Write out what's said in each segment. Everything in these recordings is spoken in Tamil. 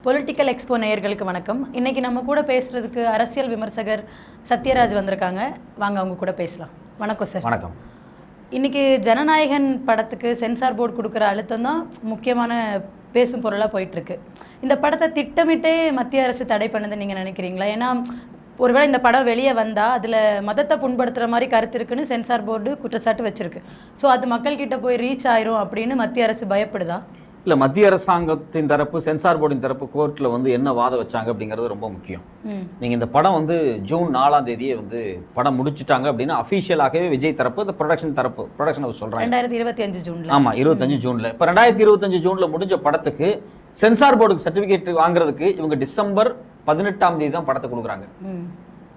பொலிட்டிக்கல் எக்ஸ்போ நேயர்களுக்கு வணக்கம். இன்னைக்கு நம்ம கூட பேசுறதுக்கு அரசியல் விமர்சகர் சத்யராஜ் வந்திருக்காங்க. வாங்க அவங்க கூட பேசலாம். வணக்கம் சார். வணக்கம். இன்னைக்கு ஜனநாயகன் படத்துக்கு சென்சார் போர்டு கொடுக்குற அழுத்தம் தான் முக்கியமான பேசும் பொருளாக போயிட்டுருக்கு. இந்த படத்தை திட்டமிட்டே மத்திய அரசு தடை பண்ணுதுன்னு நீங்கள் நினைக்கிறீங்களா? ஏன்னா ஒருவேளை இந்த படம் வெளியே வந்தால் அதில் மதத்தை புண்படுத்துகிற மாதிரி கருத்து இருக்குன்னு சென்சார் போர்டு குற்றச்சாட்டு வச்சுருக்கு. ஸோ அது மக்கள்கிட்ட போய் ரீச் ஆயிரும் அப்படின்னு மத்திய அரசு பயப்படுதா? இல்லை, மத்திய அரசாங்கத்தின் தரப்பு சென்சார் போர்டின் தரப்பு கோர்ட்டில் என்ன வாதம் வச்சாங்க அப்படிங்கிறது ரொம்ப முக்கியம். நீங்கள் இந்த படம் ஜூன் 4ஆம் தேதியே படம் முடிச்சுட்டாங்க அப்படின்னு அஃபீஷியலாகவே விஜய் தரப்பு இந்த ப்ரொடக்ஷன் ஹவுஸ் சொல்கிறாங்க. 2025 ஜூனில். ஆமாம், 25 ஜூனில். இப்போ 2025 ஜூனில் முடிஞ்ச படத்துக்கு சென்சார் போர்டுக்கு சர்டிஃபிகேட் வாங்குறதுக்கு இவங்க டிசம்பர் 18ஆம் தேதி தான் படத்தை கொடுக்குறாங்க.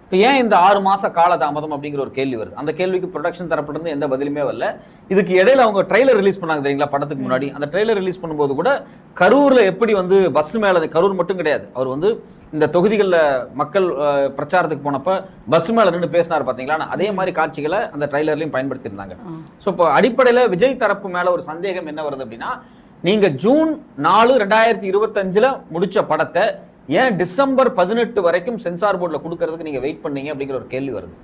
இப்போ ஏன் இந்த 6 மாச கால தாமதம் அப்படிங்கிற ஒரு கேள்வி வருது. அந்த கேள்விக்கு ப்ரொடக்ஷன் தரப்பிலிருந்து எந்த பதிலுமே வரல. இதுக்கு இடையில அவங்க ட்ரெய்லர் ரிலீஸ் பண்ணாங்க தெரியுங்களா படத்துக்கு முன்னாடி. அந்த ட்ரெய்லர் ரிலீஸ் பண்ணும்போது கூட கரூர்ல எப்படி பஸ் மேல, கரூர் மட்டும் கிடையாது, அவர் இந்த தொகுதிகளில் மக்கள் பிரச்சாரத்துக்கு போனப்ப பஸ் மேல நின்று பேசினார் பார்த்தீங்களா, அதே மாதிரி காட்சிகளை அந்த ட்ரெய்லர்லையும் பயன்படுத்தியிருந்தாங்க. ஸோ இப்போ அடிப்படையில் விஜய் தரப்பு மேல ஒரு சந்தேகம் என்ன வருது அப்படின்னா, நீங்க ஜூன் 4, 2025 முடிச்ச படத்தை ஏன் டிசம்பர் 18 வரைக்கும் சென்சார் போர்டில் கொடுக்கறதுக்கு நீங்க வெயிட் பண்ணீங்க அப்படிங்கிற ஒரு கேள்வி வருது.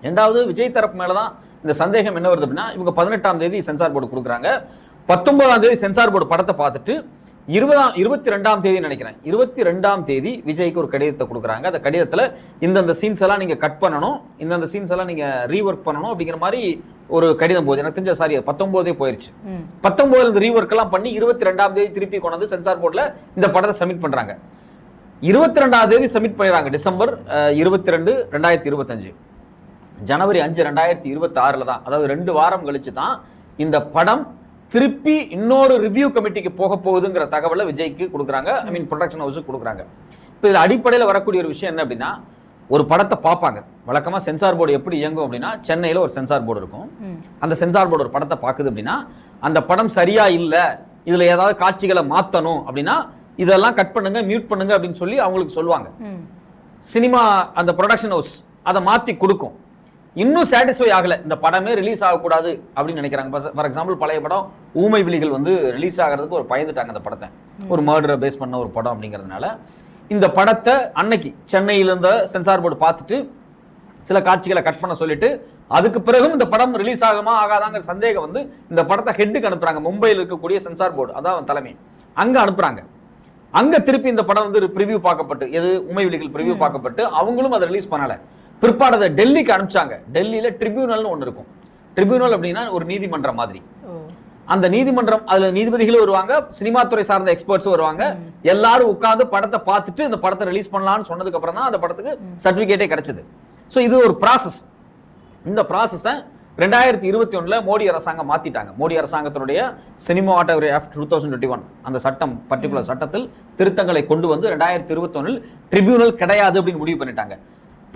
ரெண்டாவது, விஜய் தரப்பு மேலதான் இந்த சந்தேகம் என்ன வருது அப்படின்னா, இவங்க 18ஆம் தேதி சென்சார் போர்டு கொடுக்குறாங்க. 19ஆம் தேதி சென்சார் போர்டு படத்தை பார்த்துட்டு 22ஆம் தேதி நினைக்கிறேன், 22ஆம் தேதி விஜய்க்கு ஒரு கடிதத்தை கொடுக்குறாங்க. அந்த கடிதத்தில் இந்தந்த சீன்ஸ் எல்லாம் நீங்க கட் பண்ணணும், இந்தந்த சீன்ஸ் எல்லாம் நீங்க ரீஒர்க் பண்ணணும் அப்படிங்கிற மாதிரி ஒரு கடிதம் போகுது. எனக்கு தெரிஞ்ச சாரி 19 போயிருச்சு. 19 இந்த ரீஒர்க் எல்லாம் பண்ணி 22ஆம் தேதி திருப்பி கொண்டு சென்சார் போர்டில் இந்த படத்தை சப்மிட் பண்றாங்க. 22ஆம் தேதி சப்மிட் பண்ணிடுறாங்க, டிசம்பர் 22, 2025. ஜனவரி 5, 2026 தான், அதாவது 2 வாரம் கழிச்சு தான் இந்த படம் திருப்பி இன்னொரு ரிவ்யூ கமிட்டிக்கு போக போகுதுங்கிற தகவலை விஜய்க்கு கொடுக்குறாங்க, ப்ரொடக்ஷன் ஹவுஸுக்கு கொடுக்குறாங்க. இப்போ இதில் அடிப்படையில் வரக்கூடிய ஒரு விஷயம் என்ன அப்படின்னா, ஒரு படத்தை பார்ப்பாங்க. வழக்கமாக சென்சார் போர்டு எப்படி இயங்கும் அப்படின்னா, சென்னையில் ஒரு சென்சார் போர்டு இருக்கும். அந்த சென்சார் போர்டு ஒரு படத்தை பார்க்குது அப்படின்னா, அந்த படம் சரியா இல்லை, இதில் ஏதாவது காட்சிகளை மாற்றணும் அப்படின்னா இதெல்லாம் கட் பண்ணுங்க, மியூட் பண்ணுங்க அப்படின்னு சொல்லி அவங்களுக்கு சொல்லுவாங்க. சினிமா அந்த ப்ரொடக்ஷன் ஹவுஸ் அதை மாற்றி கொடுக்கும். இன்னும் சாட்டிஸ்ஃபை ஆகலை, இந்த படமே ரிலீஸ் ஆகக்கூடாது அப்படின்னு நினைக்கிறாங்க. ஃபார் எக்ஸாம்பிள், பழைய படம் ஊமை விழிகள் ரிலீஸ் ஆகிறதுக்கு ஒரு பயந்துட்டாங்க. அந்த படத்தை ஒரு மர்டரை பேஸ் பண்ண ஒரு படம் அப்படிங்கிறதுனால இந்த படத்தை அன்னைக்கு சென்னையில் இருந்த சென்சார் போர்டு பார்த்துட்டு சில காட்சிகளை கட் பண்ண சொல்லிட்டு, அதுக்கு பிறகும் இந்த படம் ரிலீஸ் ஆகுமா ஆகாதாங்கிற சந்தேகம் இந்த படத்தை ஹெட்டுக்கு அனுப்புறாங்க. மும்பையில் இருக்கக்கூடிய சென்சார் போர்டு, அதான் தலைமை, அங்க அனுப்புறாங்க. அங்க திருப்பி இந்த படம் ப்ரிவியூ பார்க்கப்பட்டு, எது உமை விழிகள் ப்ரிவியூ பார்க்கப்பட்டு அவங்களும் அதை ரிலீஸ் பண்ணல. பிற்பாடு அதை டெல்லிக்கு அனுப்பிச்சாங்க. டெல்லியில ட்ரிபியூனல்னு ஒன்று இருக்கும். ட்ரிபியூனல் அப்படின்னா ஒரு நீதிமன்றம் மாதிரி. அந்த நீதிமன்றம், அதுல நீதிபதிகளும் வருவாங்க, சினிமா துறை சார்ந்த எக்ஸ்பர்ட்ஸும் வருவாங்க. எல்லாரும் உட்கார்ந்து படத்தை பார்த்துட்டு இந்த படத்தை ரிலீஸ் பண்ணலாம்னு சொன்னதுக்கு அப்புறம் தான் அந்த படத்துக்கு சர்டிபிகேட்டே கிடைச்சது. ஸோ இது ஒரு ப்ராசஸ். இந்த ப்ராசஸை 2021 மோடி அரசாங்கம் மாத்திட்டாங்க. மோடி அரசாங்கத்தினுடைய சினிமாட்டோகிராஃபி ஆக்ட் 2021 அந்த சட்டம், பர்டிகுலர் சட்டத்தில் திருத்தங்களை கொண்டு 2021 ட்ரிபியூனல் கிடையாது அப்படின்னு முடிவு பண்ணிட்டாங்க.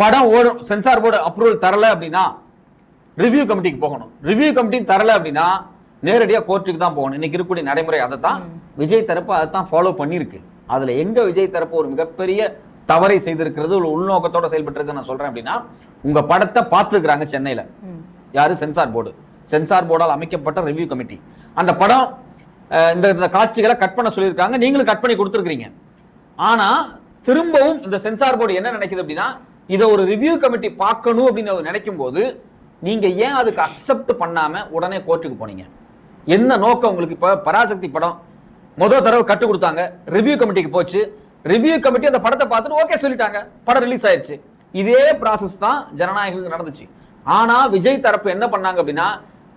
படம் ஓடும், சென்சார் போர்டு அப்ரூவல் தரல அப்படின்னா ரிவ்யூ கமிட்டிக்கு போகணும். ரிவ்யூ கமிட்டி தரல அப்படின்னா நேரடியாக கோர்ட்டுக்கு தான் போகணும். இன்னைக்கு இருக்கக்கூடிய நடைமுறை அதை தான் விஜய் தரப்பு அதை தான் ஃபாலோ பண்ணியிருக்கு. அதுல எங்க விஜய் தரப்பு ஒரு மிகப்பெரிய தவறை செய்திருக்கிறது, ஒரு உள்நோக்கத்தோட செயல்பட்டு நான் சொல்றேன் அப்படின்னா, உங்க படத்தை பார்த்துக்கிறாங்க சென்னையில யாரு, சென்சார் போர்டு. சென்சார் போர்டால் அமைக்கப்பட்ட ரிவ்யூ கமிட்டி அந்த படம் இந்த காட்சிகளை கட் பண்ண சொல்லியிருக்காங்க, நீங்களும் கட் பண்ணி கொடுத்துருக்கீங்க. ஆனா திரும்பவும் இந்த சென்சார் போர்டு என்ன நினைக்குது அப்படின்னா, இதை ஒரு ரிவ்யூ கமிட்டி பார்க்கணும் அப்படின்னு நினைக்கும் போது நீங்க ஏன் அதுக்கு அக்செப்ட் பண்ணாம உடனே கோர்ட்டுக்கு போனீங்க? என்ன நோக்கம் உங்களுக்கு? இப்ப பராசக்தி படம் முதல் தடவை கட்டு கொடுத்தாங்க, ரிவ்யூ கமிட்டிக்கு போச்சு, ரிவ்யூ கமிட்டி அந்த படத்தை பார்த்துட்டு ஓகே சொல்லிட்டாங்க, படம் ரிலீஸ் ஆயிடுச்சு. இதே ப்ராசஸ் தான் ஜனநாயகம் நடந்துச்சு. ஆனா விஜய் தரப்பு என்ன பண்ணாங்க அப்படின்னா,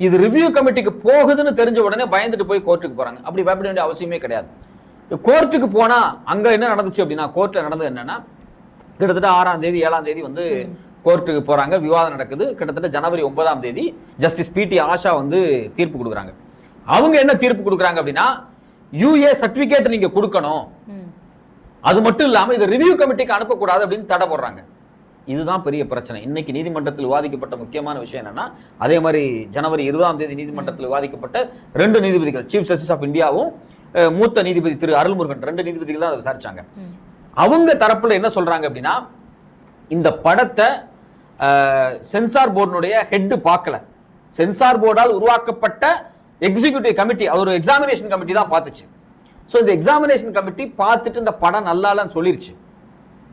இது ரிவ்யூ கமிட்டிக்கு போகுதுன்னு தெரிஞ்ச உடனே பயந்துட்டு போய் கோர்ட்டுக்கு போறாங்க. அப்படி பயப்பட வேண்டிய அவசியமே கிடையாது. கோர்ட்டுக்கு போனா அங்க என்ன நடந்துச்சு அப்படின்னா, கோர்ட்ல நடந்தது என்னன்னா, கிட்டத்தட்ட 6ஆம் தேதி 7ஆம் தேதி கோர்ட்டுக்கு போறாங்க, விவாதம் நடக்குது. கிட்டத்தட்ட ஜனவரி 9ஆம் தேதி ஜஸ்டிஸ் PT ஆஷா தீர்ப்பு கொடுக்குறாங்க. அவங்க என்ன தீர்ப்பு கொடுக்குறாங்க அப்படின்னா, UA சர்டிபிகேட் நீங்க கொடுக்கணும், அது மட்டும் இல்லாம இதை ரிவ்யூ கமிட்டிக்கு அனுப்பக்கூடாது அப்படின்னு தடை போடுறாங்க. இதுதான் பெரிய பிரச்சனை. இன்னைக்கு நீதிமன்றத்தில் விவாதிக்கப்பட்ட முக்கியமான விஷயம் என்னன்னா, அதே மாதிரி ஜனவரி 20ஆம் தேதி நீதிமன்றத்தில் விவாதிக்கப்பட்ட 2 நீதிபதிகள், சீஃப் ஜஸ்டிஸ் ஆஃப் இந்தியாவும் மூத்த நீதிபதி திரு அருள்முருகன், 2 நீதிபதிகள் தான் அதை விசாரிச்சாங்க. அவங்க தரப்புல என்ன சொல்றாங்க அப்படின்னா, இந்த படத்தை சென்சார் போர்டுடைய ஹெட் பார்க்கல, சென்சார் போர்டால் உருவாக்கப்பட்ட எக்ஸிக்யூட்டிவ் கமிட்டி, அது ஒரு எக்ஸாமினேஷன் கமிட்டி தான் பார்த்துச்சு. ஸோ இந்த எக்ஸாமினேஷன் கமிட்டி பார்த்துட்டு இந்த படம் நல்லா இல்லைன்னு சொல்லிருச்சு,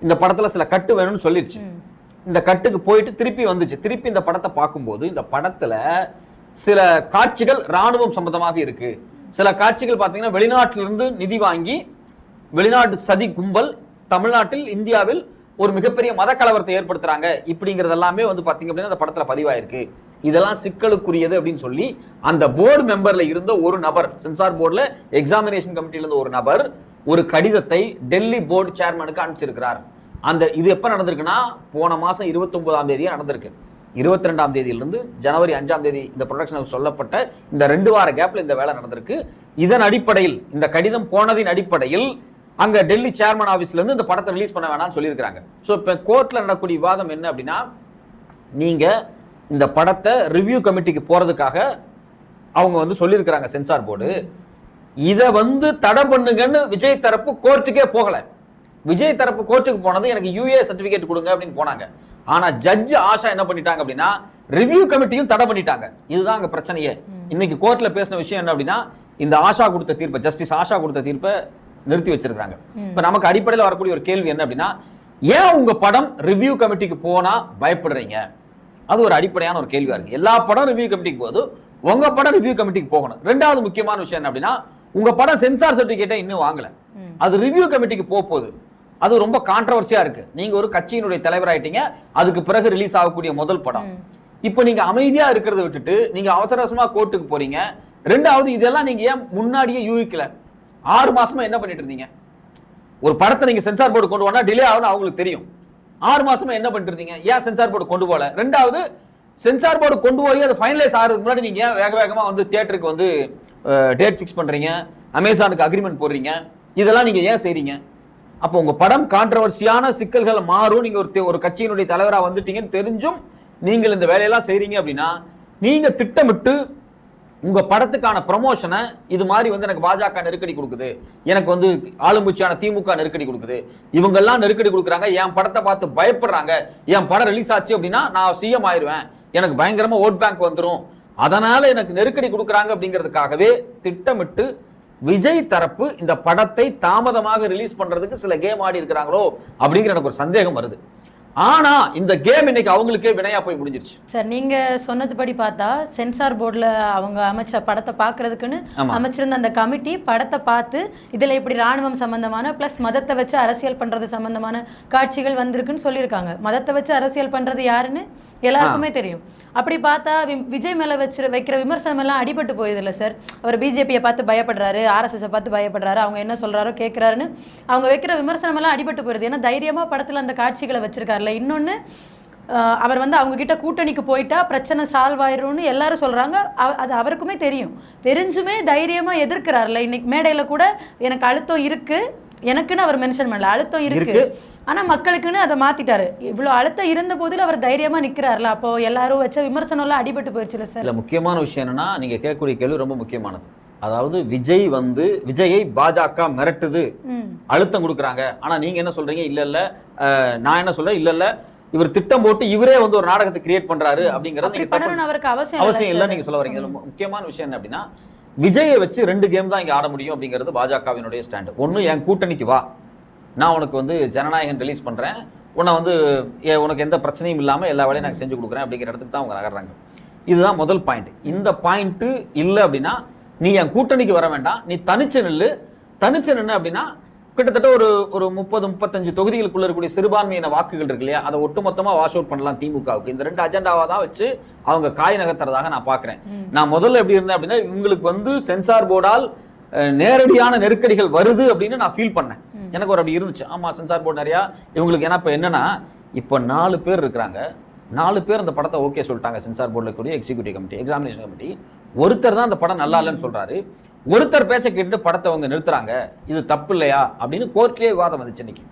இந்த படத்துல சில கட்டு வேணும்னு சொல்லிருச்சு. இந்த கட்டுக்கு போயிட்டு திருப்பி வந்துச்சு. திருப்பி இந்த படத்தை பார்க்கும்போது இந்த படத்துல சில காட்சிகள் ராணுவம் சம்பந்தமாக இருக்கு, சில காட்சிகள் பார்த்தீங்கன்னா வெளிநாட்டிலிருந்து நிதி வாங்கி வெளிநாட்டு சதி கும்பல் தமிழ்நாட்டில் இந்தியாவில் ஒரு மிகப்பெரிய மத கலவரத்தை ஏற்படுத்துறாங்க இப்படிங்கிறது எல்லாமே வந்து பாத்தீங்க அப்படின்னா அந்த படத்துல பதிவாயிருக்கு. இதெல்லாம் சிக்கலுக்குரியது அப்படின்னு சொல்லி அந்த போர்டு மெம்பர்ல இருந்த ஒரு நபர், சென்சார் போர்டுல எக்ஸாமினேஷன் கமிட்டியில இருந்த ஒரு நபர் ஒரு கடிதத்தை டெல்லி போர்டு சேர்மனுக்கு அனுப்பிச்சிருக்கிறார். அந்த இது எப்ப நடந்திருக்குன்னா போன மாசம் 29ஆம் தேதியே நடந்திருக்கு. 22ஆம் தேதியிலிருந்து ஜனவரி 5ஆம் தேதி இந்த ப்ரொடக்ஷன் சொல்லப்பட்ட இந்த 2 வார கேப்ல இந்த வேலை நடந்திருக்கு. இதன் அடிப்படையில் இந்த கடிதம் போனதின் அடிப்படையில் அங்க டெல்லி சேர்மன் ஆபீஸ்ல இருந்து இந்த படத்தை ரிலீஸ் பண்ண வேணாம்னு சொல்லியிருக்காங்க. ஸோ இப்போ கோர்ட்ல நடக்கக்கூடிய விவாதம் என்ன அப்படின்னா, நீங்க இந்த படத்தை ரிவ்யூ கமிட்டிக்கு போறதுக்காக அவங்க வந்து சொல்லியிருக்கிறாங்க சென்சார் போர்டு, இதை வந்து தடை பண்ணுங்கன்னு விஜய் தரப்பு கோர்ட்டுக்கே போகல. விஜய் தரப்பு கோர்ட்டுக்கு போனது எனக்கு யூஏ சர்டிபிகேட் கொடுங்க அப்படின்னு போனாங்க. ஆனா ஜட்ஜ் ஆஷா என்ன பண்ணிட்டாங்க அப்படின்னா ரிவ்யூ கமிட்டியும் தடை பண்ணிட்டாங்க. இதுதான் அங்க பிரச்சனையே. இன்னைக்கு கோர்ட்ல பேசின விஷயம் என்ன அப்படின்னா, இந்த ஆஷா கொடுத்த தீர்ப்பை, ஜஸ்டிஸ் ஆஷா கொடுத்த தீர்ப்பை நிறுத்தி வச்சிருக்காங்க. இப்ப நமக்கு அடிப்படையில் வரக்கூடிய ஒரு கேள்வி என்ன அப்படின்னா, ஏன் உங்க படம் ரிவ்யூ கமிட்டிக்கு போனா பயப்படுறீங்க? அது ஒரு அடிப்படையான ஒரு கேள்வியா இருக்கு. எல்லா படம் ரிவ்யூ கமிட்டிக்கு போகுது, உங்க படம் ரிவ்யூ கமிட்டிக்கு போகணும். ரெண்டாவது முக்கியமான விஷயம் என்ன அப்படின்னா, உங்க படம் சென்சார் சர்டிபிகேட்டை இன்னும் வாங்கல, அது ரிவ்யூ கமிட்டிக்கு போகுது. அது ரொம்ப கான்ட்ரவர்சியா இருக்கு. நீங்க ஒரு கட்சியினுடைய தலைவர் ஆயிட்டீங்க, அதுக்கு பிறகு ரிலீஸ் ஆகக்கூடிய முதல் படம். இப்ப நீங்க அமைதியா இருக்கிறத விட்டுட்டு நீங்க அவசர அவசரமா கோர்ட்டுக்கு போறீங்க. ரெண்டாவது இதெல்லாம் நீங்க ஏன் முன்னாடியே யூகிக்கல? 6 மாசமா என்ன பண்ணிட்டு இருந்தீங்க? ஒரு படத்தை நீங்க சென்சார் போர்டு கொண்டு போனா டிலே ஆகும்னு அவங்களுக்கு தெரியும். 6 மாசமா என்ன பண்ணிட்டு இருந்தீங்க? ஏன் சென்சார் போர்டு கொண்டு போல? ரெண்டாவது சென்சார் போர்டு கொண்டு போய் அது ஃபைனலைஸ் ஆகிறதுக்கு முன்னாடி நீங்க வேக வேகமா வந்து தியேட்டருக்கு வந்து டேட் ஃபிக்ஸ் பண்றீங்க, அமேசானுக்கு அக்ரிமெண்ட் போடுறீங்க, இதெல்லாம் நீங்க ஏன் செய்றீங்க? அப்போ உங்க படம் கான்ட்ரவர்சியான சிக்கல்கள் மாறும், நீங்க ஒரு கட்சியினுடைய தலைவரா வந்துட்டீங்கன்னு தெரிஞ்சும் நீங்கள் இந்த வேலையெல்லாம் செய்றீங்க அப்படின்னா, நீங்க திட்டமிட்டு உங்க படத்துக்கான ப்ரமோஷனை இது மாதிரி வந்து எனக்கு பாஜக நெருக்கடி கொடுக்குது, எனக்கு வந்து ஆளுங்கட்சியான திமுக நெருக்கடி கொடுக்குது, இவங்கெல்லாம் நெருக்கடி கொடுக்குறாங்க, என் படத்தை பார்த்து பயப்படுறாங்க, என் படம் ரிலீஸ் ஆச்சு அப்படின்னா நான் சிஎம் ஆயிடுவேன், எனக்கு பயங்கரமா ஓட் பேங்க் வந்துடும், அதனால எனக்கு நெருக்கடி கொடுக்குறாங்க அப்படிங்கிறதுக்காகவே திட்டமிட்டு விஜய் தரப்பு இந்த படத்தை தாமதமாக ரிலீஸ் பண்றதுக்கு சில கேம் ஆடி இருக்கிறாங்களோ அப்படிங்கிற எனக்கு ஒரு சந்தேகம் வருது. ஆனா இந்த கேம் இன்னைக்கு அவங்களுக்கே வினையா போய் முடிஞ்சிருச்சு. சார், நீங்க சொன்னதுபடி பார்த்தா சென்சார் போர்டில் அவங்க அமைச்ச படத்தை பார்க்கறதுக்குன்னு அமைச்சிருந்த அந்த கமிட்டி படத்தை பார்த்து இதுல இப்படி ராணுவம் சம்பந்தமான பிளஸ் மதத்தை வச்சு அரசியல் பண்றது சம்பந்தமான காட்சிகள் வந்திருக்குன்னு சொல்லியிருக்காங்க. மதத்தை வச்சு அரசியல் பண்றது யாருன்னு எல்லாருக்குமே தெரியும். அப்படி பார்த்தா விஜய் மேல வைக்கிற விமர்சனம் எல்லாம் அடிபட்டு போயுது இல்லை சார்? அவர் பிஜேபியை பார்த்து பயப்படுறாரு, ஆர்எஸ்எஸை பார்த்து பயப்படுறாரு, அவங்க என்ன சொல்றாரோ கேட்கிறாருன்னு அவங்க வைக்கிற விமர்சனம் எல்லாம் அடிபட்டு போயிருது. ஏன்னா தைரியமா படத்துல அந்த காட்சிகளை வச்சிருக்காருல்ல. இன்னொன்னு, அவர் வந்து அவங்க கிட்ட கூட்டணிக்கு போயிட்டா பிரச்சனை சால்வ் ஆயிரும்னு எல்லாரும் சொல்றாங்க. அது அவருக்குமே தெரியும். தெரிஞ்சுமே தைரியமா எதிர்க்கிறாருல்ல. இன்னைக்கு மேடையில கூட எனக்கு அழுத்தம் இருக்கு, எனக்குன்னு அவர் மென்ஷன் பண்ணல, அழுத்தம் இருக்கு, ஆனா மக்களுக்குன்னு அதை மாத்திட்டாரு. இவ்வளவு அழுத்தம் இருந்த போதில் அவர் தைரியமா நிக்கிறாருல. அப்போ எல்லாரும் வச்ச விமர்சனம் எல்லாம் அடிபட்டு போயிருச்சுல சார்? இல்ல, முக்கியமான விஷயம் என்னன்னா, நீங்க கேட்கக்கூடிய கேள்வி ரொம்ப முக்கியமானது. அதாவது விஜயை பாஜக மிரட்டுது, அழுத்தம் கொடுக்குறாங்க. ஆனா நீங்க என்ன சொல்றீங்க? இல்ல இல்ல, நான் என்ன சொல்றேன், இல்ல இல்ல, இவர் திட்டம் போட்டு இவரே வந்து ஒரு நாடகத்தை கிரியேட் பண்றாரு அப்படிங்கறது அவருக்கு அவசியம் இல்ல நீங்க சொல்ல வரீங்க. முக்கியமான விஷயம் என்ன அப்படின்னா, விஜயை வச்சு 2 கேம் தான் இங்க ஆட முடியும் அப்படிங்கிறது பாஜகவினுடைய ஸ்டாண்ட். ஒன்னு, என் கூட்டணிக்கு வா, நான் உனக்கு வந்து ஜனநாயகம் ரிலீஸ் பண்றேன், உன்னை வந்து உனக்கு எந்த பிரச்சனையும் இல்லாம எல்லா வேலையும் நான் செஞ்சு கொடுக்குறேன் அப்படிங்கிற இடத்துக்கு தான் அவங்க நகர்றாங்க. இதுதான் முதல் பாயிண்ட். இந்த பாயிண்ட் இல்லை அப்படின்னா, நீ என் கூட்டணிக்கு வர வேண்டாம், நீ தனிச்சு நில்லு அப்படின்னா கிட்டத்தட்ட ஒரு 30-35 தொகுதிகளுக்குள்ள இருக்கக்கூடிய சிறுபான்மையின வாக்குகள் இருக்கு இல்லையா, அதை ஒட்டுமொத்தமா வாஷ் அவுட் பண்ணலாம் திமுகவுக்கு. இந்த 2 அஜெண்டாவா தான் வச்சு அவங்க காய் நகர்த்துறதாக நான் பாக்குறேன். நான் முதல்ல எப்படி இருந்தேன் அப்படின்னா, இவங்களுக்கு வந்து சென்சார் போர்டால் நேரடியான நெருக்கடிகள் வருது அப்படின்னு நான் ஃபீல் பண்ணேன். எனக்கு ஒரு அப்படி இருந்துச்சு. ஆமா, சென்சார் போர்டு நிறையா இவங்களுக்கு. ஏன்னா இப்போ என்னன்னா, இப்போ 4 பேர் இருக்கிறாங்க, 4 பேர் அந்த படத்தை ஓகே சொல்லிட்டாங்க. சென்சார் போர்டில் கூடிய எக்ஸிக்யூட்டிவ் கமிட்டி, எக்ஸாமினேஷன் கமிட்டி. ஒருத்தர் தான் அந்த படம் நல்லா இல்லைன்னு சொல்றாரு, ஒருத்தர் பேச்சை கேட்டு படத்தை அவங்க நிறுத்துறாங்க. இது தப்பு இல்லையா அப்படின்னு கோர்ட்லயே விவாதம் வந்துச்சு இன்னைக்கு.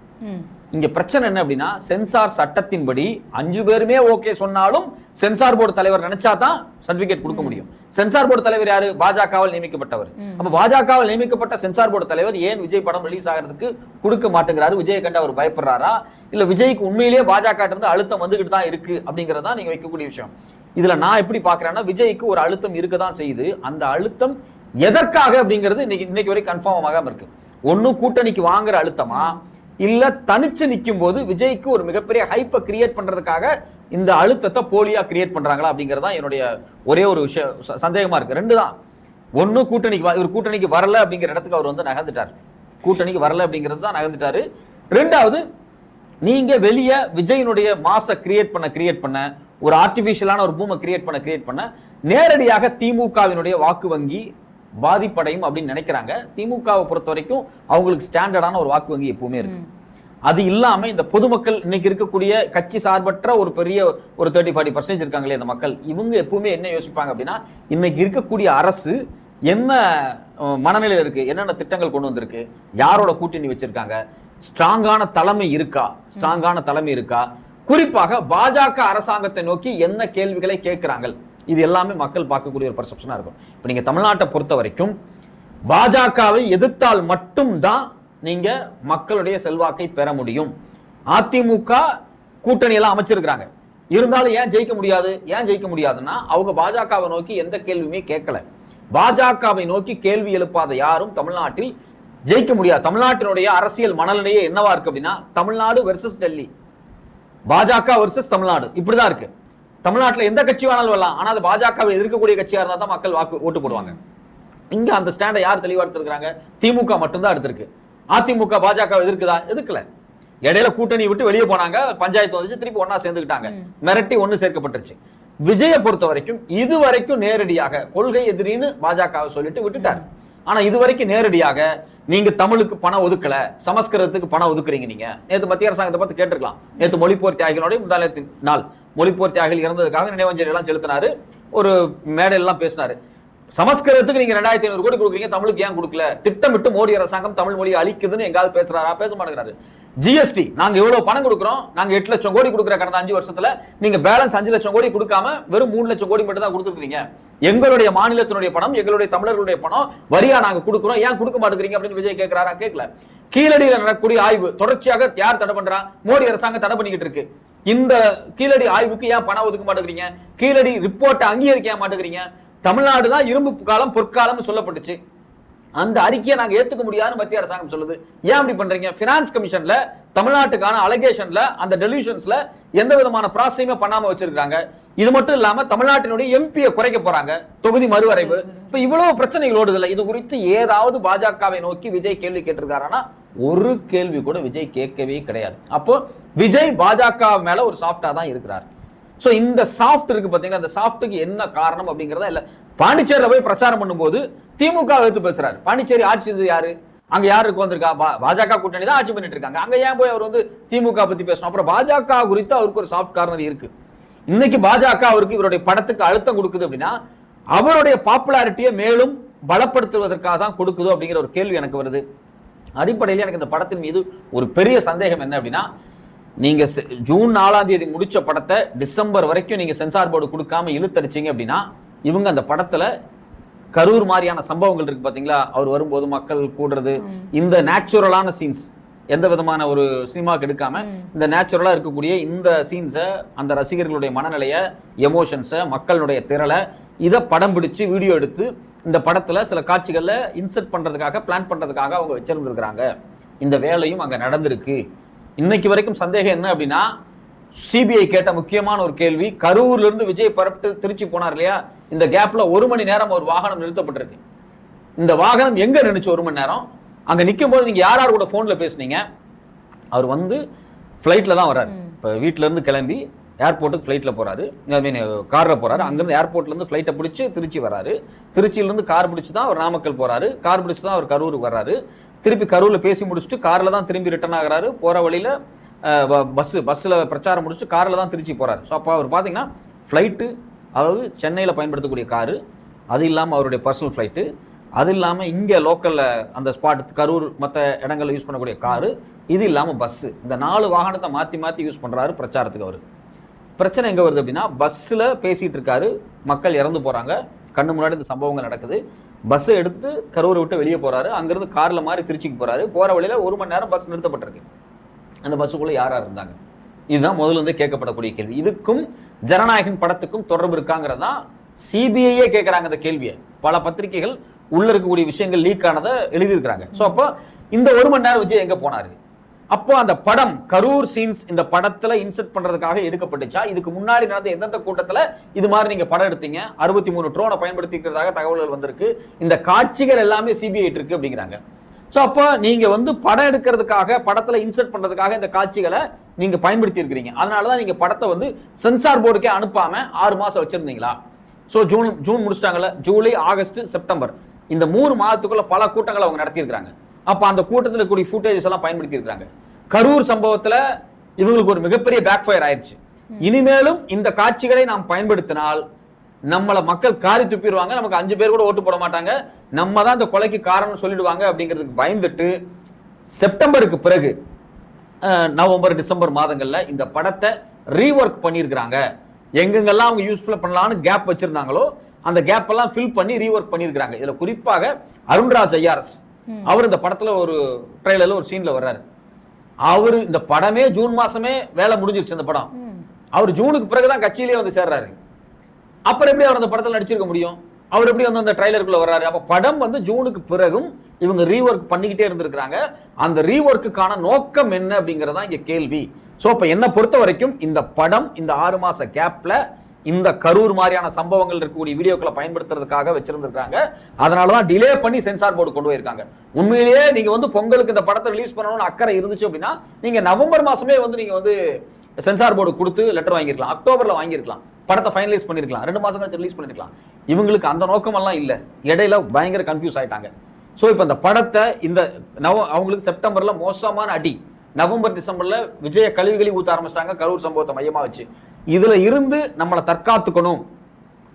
இங்க பிரச்சனை என்ன அப்படின்னா, சென்சார் சட்டத்தின்படி 5 பேருமே ஓகே சொன்னாலும் சென்சார் போர்டு தலைவர் நினைச்சா தான் சர்டிபிகேட் கொடுக்க முடியும். சென்சார் போர்டு தலைவர் யாரு? பாஜகவால் நியமிக்கப்பட்டவர். அப்ப பாஜகவால் நியமிக்கப்பட்ட சென்சார் போர்டு தலைவர் ஏன் விஜய் படம் ரிலீஸ் ஆகிறதுக்கு கொடுக்க மாட்டேங்கிறாரு? விஜயை கண்டு அவர் பயப்படுறாரா, இல்ல விஜய்க்கு உண்மையிலேயே பாஜக இருந்து அழுத்தம் வந்துகிட்டு தான் இருக்கு அப்படிங்கறதா நீங்க வைக்கக்கூடிய விஷயம். இதுல நான் எப்படி பாக்குறேன்னா, விஜய்க்கு ஒரு அழுத்தம் இருக்கதான் செய்யுது. அந்த அழுத்தம் எதற்காக அப்படிங்கிறது இன்னைக்கு வரை கன்ஃபார்ம் ஆகாம இருக்கு. ஒன்னும் கூட்டணிக்கு வாங்குற அழுத்தமா, இல்ல தனிச்சு நிற்கும் போது விஜய்க்கு ஒரு மிகப்பெரிய ஹைப்பை கிரியேட் பண்றதுக்காக இந்த அழுத்தத்தை போலியா கிரியேட் பண்றாங்களா அப்படிங்கறதா என்னுடைய ஒரே ஒரு விஷயம் சந்தேகமா இருக்கு. ரெண்டு தான். ஒன்னு கூட்டணிக்கு வரல அப்படிங்கிற இடத்துக்கு அவர் வந்து நகர்ந்துட்டார். கூட்டணிக்கு வரல அப்படிங்கிறது தான் நகர்ந்துட்டாரு. ரெண்டாவது, நீங்க வெளியே விஜயினுடைய மாச கிரியேட் பண்ண ஒரு ஆர்டிபிஷியலான ஒரு பூமை கிரியேட் பண்ண நேரடியாக திமுகவினுடைய வாக்கு வங்கி பாதிப்படையும் அப்படின்னு நினைக்கிறாங்க. திமுகவை பொறுத்த வரைக்கும் அவங்களுக்கு ஸ்டாண்டர்டான ஒரு வாக்கு வங்கி எப்பவுமே இருக்கு. அது இல்லாம இந்த பொதுமக்கள் இன்னைக்கு இருக்கக்கூடிய கட்சி சார்பற்ற ஒரு பெரிய ஒரு 30-40% இருக்காங்களே இந்த மக்கள், இவங்க எப்பவுமே என்ன யோசிப்பாங்க அப்படின்னா, இன்னைக்கு இருக்கக்கூடிய அரசு என்ன மனநிலையில் இருக்கு, என்னென்ன திட்டங்கள் கொண்டு வந்திருக்கு, யாரோட கூட்டணி வச்சிருக்காங்க, ஸ்ட்ராங்கான தலைமை இருக்கா, குறிப்பாக பாஜக அரசாங்கத்தை நோக்கி என்ன கேள்விகளை கேட்கிறாங்க, இது எல்லாமே மக்கள் பார்க்கக்கூடிய ஒரு பர்செப்ஷனா இருக்கும். இப்ப நீங்க தமிழ்நாட்டை பொறுத்த வரைக்கும் பாஜகவை எதிர்த்தால் மட்டும்தான் நீங்க மக்களுடைய செல்வாக்கை பெற முடியும். அதிமுக கூட்டணி எல்லாம் அமைச்சிருக்கிறாங்க, இருந்தாலும் ஏன் ஜெயிக்க முடியாதுன்னா அவங்க பாஜகவை நோக்கி எந்த கேள்வியுமே கேட்கல. பாஜகவை நோக்கி கேள்வி எழுப்பாத யாரும் தமிழ்நாட்டில் ஜெயிக்க முடியாது. தமிழ்நாட்டினுடைய அரசியல் மனநிலையே என்னவா இருக்கு அப்படின்னா, தமிழ்நாடு வெர்சஸ் டெல்லி, பாஜக வெர்சஸ் தமிழ்நாடு, இப்படிதான் இருக்கு. தமிழ்நாட்டில் எந்த கட்சி வேணாலும் வரலாம், ஆனா அது பாஜகவை எதிர்க்கக்கூடிய கட்சியா இருந்தா தான் மக்கள் ஓட்டு போடுவாங்க. இங்க அந்த ஸ்டாண்டை யார் தெளிவா எடுத்திருக்காங்க? திமுக மட்டும்தான் எடுத்திருக்கு. அதிமுக பாஜக எதிர்க்குதா? எதிர்க்கல. இடையில கூட்டணி விட்டு வெளியே போனாங்க, பஞ்சாயத்து வந்துச்சு, திருப்பி ஒன்னா சேர்ந்துக்கிட்டாங்க, மிரட்டி ஒன்னு சேர்க்கப்பட்டுருச்சு. விஜயை பொறுத்த வரைக்கும் இதுவரைக்கும் நேரடியாக கொள்கை எதிரின்னு பாஜகவை சொல்லிட்டு விட்டுட்டார். ஆனா இதுவரைக்கும் நேரடியாக நீங்க தமிழுக்கு பணம் ஒதுக்கல, சமஸ்கிருதத்துக்கு பணம் ஒதுக்குறீங்க. நீங்க நேற்று மத்திய அரசாங்கத்தை பார்த்து கேட்டிருக்கலாம். நேற்று மொழிப்போர் தியாகிகளுடைய முந்தானத்தின் நாள், மொழிப்போர் தியாகிகள் இறந்ததுக்காக நினைவஞ்சலி எல்லாம் செலுத்தினாரு, ஒரு மேடையெல்லாம் பேசினாரு. சமஸ்கிருதத்துக்கு நீங்க 2500 கோடி கொடுக்குறீங்க, தமிழுக்கு ஏன் கொடுக்கல? திட்டமிட்டு மோடி அரசாங்கம் தமிழ் மொழியை அழிக்குதுன்னு எங்காவது பேசுறாரா? பேச மாட்டேங்கிறாரு. ஜிஎஸ்டி நாங்க எவ்வளவு பணம் கொடுக்குறோம், நாங்க 8 லட்சம் கோடி கொடுக்குற கடந்த 5 வருஷத்துல நீங்க பேலன்ஸ் 5 லட்சம் கோடி கொடுக்காம வெறும் 3 லட்சம் கோடி மட்டும் தான் கொடுத்துருக்கீங்க. எங்களுடைய மாநிலத்தினுடைய பணம், எங்களுடைய தமிழர்களுடைய பணம் வரியா நாங்க கொடுக்குறோம், ஏன் கொடுக்க மாட்டேங்கிறீங்க அப்படின்னு விஜய் கேட்கிறாரா? கேட்கல. கீழடியில் நடக்கக்கூடிய ஆய்வு தொடர்ச்சியாக யார் தடை பண்றா? மோடி அரசாங்கம் தடை பண்ணிக்கிட்டு இருக்கு. இந்த கீழடி ஆய்வுக்கு ஏன் பணம் ஒதுக்க மாட்டேங்கிறீங்க? கீழடி ரிப்போர்ட்டை அங்கீகரிக்க ஏன் மாட்டேங்கிறீங்க? தமிழ்நாடு தான் இரும்பு காலம் பொற்காலம் சொல்லப்பட்டுச்சு, அந்த அறிக்கையை நாங்க ஏத்துக்க முடியாதுன்னு மத்திய அரசாங்கம் சொல்லுது. ஏன் அப்படி பண்றீங்க? பினான்ஸ் கமிஷன்ல தமிழ்நாட்டுக்கான அலிகேஷன்ல அந்த டெலியூஷன்ஸ்ல எந்த விதமான ப்ராசஸையுமே பண்ணாம வச்சிருக்காங்க. இது மட்டும் இல்லாம தமிழ்நாட்டினுடைய எம்பியை குறைக்க போறாங்க, தொகுதி மறுவரைவு. இப்ப இவ்வளவு பிரச்சனைகள் ஓடுதில்லை. இது குறித்து ஏதாவது பாஜகவை நோக்கி விஜய் கேள்வி கேட்டிருக்காருன்னா ஒரு கேள்வி கூட விஜய் கேட்கவே கிடையாது. அப்போ விஜய் பாஜக மேல ஒரு சாஃப்டா தான் இருக்கிறார். சோ இந்த சாஃப்ட் இருக்கு பாத்தீங்கன்னா, அந்த சாஃப்ட்டுக்கு என்ன காரணம் அப்படிங்கறத இல்ல. பாண்டிச்சேரியில போய் பிரச்சாரம் பண்ணும்போது திமுக எடுத்து பேசுறாரு. பாண்டிச்சேரி ஆட்சி செஞ்சது யாரு? அங்க யாருக்கு வந்திருக்கா? பாஜக கூட்டணி தான் ஆட்சி பண்ணிட்டு இருக்காங்க. அங்க ஏன் போய் அவர் வந்து திமுக பத்தி பேசணும்? அப்புறம் பாஜக குறித்து அவருக்கு ஒரு சாஃப்ட் கார்னர் இருக்கு. இன்னைக்கு பாஜக அவருக்கு இவருடைய படத்துக்கு அழுத்தம் கொடுக்குது அப்படின்னா அவருடைய பாப்புலாரிட்டியை மேலும் பலப்படுத்துவதற்காக தான் கொடுக்குது அப்படிங்கிற ஒரு கேள்வி எனக்கு வருது. அடிப்படையில் எனக்கு இந்த படத்தின் மீது ஒரு பெரிய சந்தேகம் என்ன அப்படின்னா, நீங்க ஜூன் 4ஆம் தேதி முடிச்ச படத்தை டிசம்பர் வரைக்கும் நீங்க சென்சார் போர்டு கொடுக்காம இழுத்தடிச்சீங்க அப்படின்னா, இவங்க அந்த படத்துல கரூர் மாதிரியான சம்பவங்கள் இருக்கு பாத்தீங்களா, அவர் வரும்போது மக்கள் கூடுறது, இந்த நேச்சுரலான சீன்ஸ் எந்த விதமான ஒரு சினிமாக்கு எடுக்காம இந்த நேச்சுரலா இருக்கக்கூடிய இந்த சீன்ஸை, அந்த ரசிகர்களுடைய மனநிலைய, எமோஷன்ஸை, மக்களுடைய திரளை, இதை படம் பிடிச்சு வீடியோ எடுத்து இந்த படத்துல சில காட்சிகள்ல இன்சர்ட் பண்றதுக்காக, பிளான் பண்றதுக்காக அவங்க வச்சிருந்திருக்கிறாங்க. இந்த வேலையும் அங்க நடந்திருக்கு. இன்னைக்கு வரைக்கும் சந்தேகம் என்ன அப்படின்னா, சிபிஐ கேட்ட முக்கியமான ஒரு கேள்வி, கரூர்ல இருந்து விஜய் பரப்பிட்டு திருச்சி போனார் இல்லையா, இந்த கேப்ல 1 மணி நேரம் ஒரு வாகனம் நிறுத்தப்பட்டிருக்கு. இந்த வாகனம் எங்க நின்னுச்சு 1 மணி நேரம்? அங்க நிற்கும் போது நீங்க யார் கூட போன்ல பேசுனீங்க? அவர் வந்து ஃபிளைட்ல தான் வர்றாரு. இப்ப வீட்டுல இருந்து கிளம்பி ஏர்போர்ட்டுக்கு ஃபிளைட்ல போறாரு, ஐ மீன் கார்ல போறாரு. அங்கிருந்து ஏர்போர்ட்ல இருந்து ஃபிளைட்டை பிடிச்சி திருச்சி வர்றாரு. திருச்சியில இருந்து கார் பிடிச்சி தான் அவர் நாமக்கல் போறாரு. கார் பிடிச்சி தான் அவர் கரூருக்கு வர்றாரு. திருப்பி கரூர்ல பேசி முடிச்சுட்டு கார்ல தான் திரும்பி ரிட்டர்ன் ஆகிறாரு. போற வழியில பஸ்ஸில் பிரச்சாரம் முடிச்சு காரில் தான் திருச்சி போகிறார். ஸோ அப்போ அவர் பார்த்தீங்கன்னா ஃப்ளைட்டு, அதாவது சென்னையில் பயன்படுத்தக்கூடிய காரு, அது இல்லாமல் அவருடைய பர்சனல் ஃப்ளைட்டு, அது இல்லாமல் இங்கே லோக்கலில் அந்த ஸ்பாட் கரூர் மற்ற இடங்களில் யூஸ் பண்ணக்கூடிய காரு, இது இல்லாமல் பஸ்ஸு, இந்த 4 வாகனத்தை மாற்றி மாற்றி யூஸ் பண்ணுறாரு பிரச்சாரத்துக்கு. அவர் பிரச்சனை எங்கே வருது அப்படின்னா, பஸ்ஸில் பேசிகிட்டு இருக்காரு, மக்கள் இறந்து போகிறாங்க, கண்ணு முன்னாடி இந்த சம்பவங்கள் நடக்குது. பஸ்ஸை எடுத்துகிட்டு கரூரை விட்டு வெளியே போகிறாரு. அங்கேருந்து காரில் மாதிரி திருச்சிக்கு போகிறாரு. போகிற வழியில் 1 மணி நேரம் பஸ் நிறுத்தப்பட்டிருக்கு. அந்த பஸ்ஸுக்குள்ள யாரா இருந்தாங்க? இதுதான் முதல்ல இருந்தே கேட்கப்படக்கூடிய கேள்வி. இதுக்கும் ஜனநாயகன் படத்துக்கும் தொடர்பு இருக்காங்கிறதா சிபிஐயே கேட்கறாங்க இந்த கேள்வியை. பல பத்திரிகைகள் உள்ள இருக்கக்கூடிய விஷயங்கள் லீக் ஆனதை எழுதியிருக்கிறாங்க. ஸோ அப்போ இந்த 1 மணி நேரம் விஜய் எங்க போனாரு? அப்போ அந்த படம் கரூர் சீன்ஸ் இந்த படத்துல இன்செர்ட் பண்றதுக்காக எடுக்கப்பட்டுச்சா? இதுக்கு முன்னாடி நடந்த எந்தெந்த கூட்டத்துல இது மாதிரி நீங்க படம் எடுத்தீங்க? 63 ட்ரோனை பயன்படுத்திக்கிறதாக தகவல்கள் வந்திருக்கு. இந்த காட்சிகள் எல்லாமே சிபிஐ இருக்கு அப்படிங்கிறாங்க. ஸோ அப்போ நீங்க வந்து படம் எடுக்கிறதுக்காக படத்துல இன்செர்ட் பண்றதுக்காக இந்த காட்சிகளை நீங்க பயன்படுத்தி இருக்கிறீங்க. அதனாலதான் நீங்க படத்தை வந்து சென்சார் போர்டுக்கே அனுப்பாம 6 மாசம் வச்சிருந்தீங்களா? ஸோ ஜூன் முடிச்சிட்டாங்கல்ல, ஜூலை, ஆகஸ்ட், செப்டம்பர் இந்த 3 மாதத்துக்குள்ள பல கூட்டங்களை அவங்க நடத்தியிருக்காங்க. அப்ப அந்த கூட்டத்தில் கூடிய ஃபுட்டேஜஸ் எல்லாம் பயன்படுத்தி இருக்காங்க. கரூர் சம்பவத்துல இவங்களுக்கு ஒரு மிகப்பெரிய பேக் ஃபயர் ஆயிடுச்சு. இனிமேலும் இந்த காட்சிகளை நாம் பயன்படுத்தினால் நம்மள மக்கள் காரி துப்பிடுவாங்க, நமக்கு 5 பேர் கூட ஓட்டு போட மாட்டாங்க, நம்ம தான் இந்த கொலைக்கு காரணம் சொல்லிடுவாங்க அப்படிங்கிறதுக்கு பயந்துட்டு செப்டம்பருக்கு பிறகு நவம்பர், டிசம்பர் மாதங்கள்ல இந்த படத்தை ரீவொர்க் பண்ணியிருக்கிறாங்க. எங்கெங்கெல்லாம் அவங்க யூஸ்ஃபுல்லா பண்ணலாம்னு கேப் வச்சிருந்தாங்களோ அந்த கேப் எல்லாம் ஃபில் பண்ணி ரீவொர்க் பண்ணியிருக்கிறாங்க. இதுல குறிப்பாக அருண்ராஜ் ஐஆர்எஸ் அவர் இந்த படத்துல ஒரு ட்ரெய்லர்ல ஒரு சீன்ல வர்றாரு. அவரு இந்த படமே ஜூன் மாசமே வேலை முடிஞ்சிருச்சு. இந்த படம் அவர் ஜூனுக்கு பிறகுதான் கட்சியிலேயே வந்து சேர்றாரு. அப்புறம் எப்படி அவர் அந்த படத்தில் நடிச்சிருக்க முடியும்? அவர் எப்படி வந்து அந்த ட்ரைலருக்குள்ள வர்றாரு? அப்ப படம் வந்து ஜூனுக்கு பிறகும் இவங்க ரீவொர்க் பண்ணிக்கிட்டே இருந்திருக்காங்க. அந்த ரீவொர்க்குக்கான நோக்கம் என்ன அப்படிங்கறதா இங்க கேள்வி. சோ அப்ப என்ன பொறுத்த வரைக்கும் இந்த படம் இந்த 6 மாச கேப்ல இந்த கரூர் மாதிரியான சம்பவங்கள் இருக்கக்கூடிய வீடியோக்களை பயன்படுத்துறதுக்காக வச்சிருந்திருக்காங்க. அதனாலதான் டிலே பண்ணி சென்சார் போர்டு கொண்டு போயிருக்காங்க. உண்மையிலேயே நீங்க வந்து பொங்கலுக்கு இந்த படத்தை ரிலீஸ் பண்ணணும்னு அக்கறை இருந்துச்சு அப்படின்னா நீங்க நவம்பர் மாசமே வந்து நீங்க வந்து சென்சார் போர்டு கொடுத்து லெட்டர் வாங்கிருக்கலாம், அக்டோபர்ல வாங்கிருக்கலாம், படத்தை ஃபைனலைஸ் பண்ணிருக்கலாம், 2 மாசம் கழிச்சு ரிலீஸ் பண்ணிருக்கலாம். இவங்களுக்கு அந்த நோக்கம் எல்லாம் இல்ல. இடையில பயங்கர கன்ஃபியூஸ் ஆயிட்டாங்க. சோ இப்போ இந்த படத்தை இந்த அவங்களுக்கு செப்டம்பர்ல மோசமான அடி, நவம்பர் டிசம்பர்ல விஜய கழுவிகளி ஊத்த ஆரம்பிச்சிட்டாங்க கரூர் சம்பவத்தை மையமா வச்சு. இதுல இருந்து நம்மளை தற்காத்துக்கணும்,